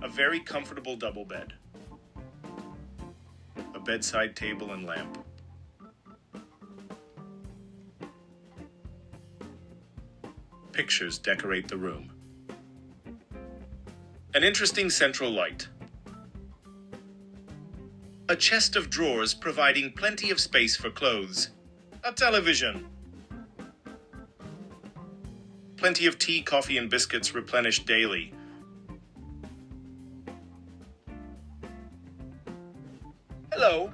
A very comfortable double bed. A bedside table and lamp. Pictures decorate the room. An interesting central light. A chest of drawers providing plenty of space for clothes. A television. Plenty of tea, coffee, and biscuits replenished daily. Hello.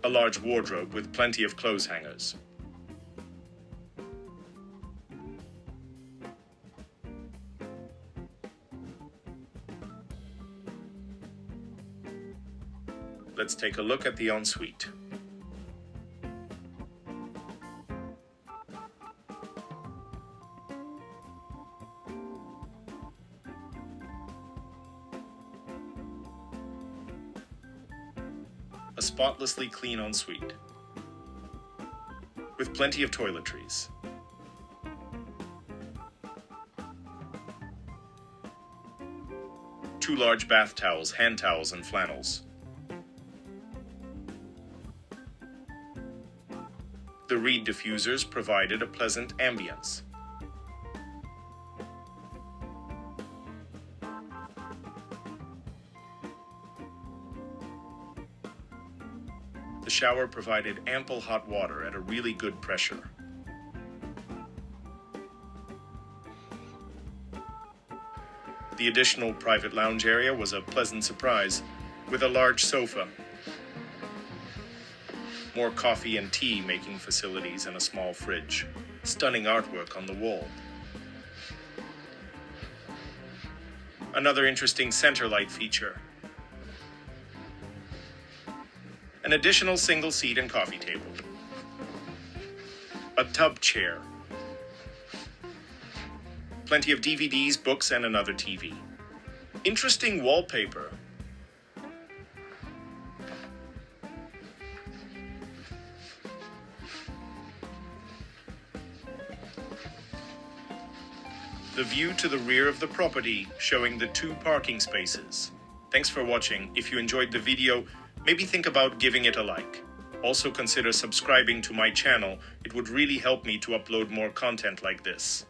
A large wardrobe with plenty of clothes hangers. Let's take a look at the ensuite. A spotlessly clean ensuite, with plenty of toiletries. Two large bath towels, hand towels, and flannels. The reed diffusers provided a pleasant ambience. The shower provided ample hot water at a really good pressure. The additional private lounge area was a pleasant surprise, with a large sofa, more coffee and tea making facilities, and a small fridge. Stunning artwork on the wall. Another interesting center light feature. An additional single seat and coffee table. A tub chair. Plenty of DVDs, books, and another TV. Interesting wallpaper. The view to the rear of the property, showing the 2 parking spaces. Thanks for watching. If you enjoyed the video, maybe think about giving it a like. Also consider subscribing to my channel. It would really help me to upload more content like this.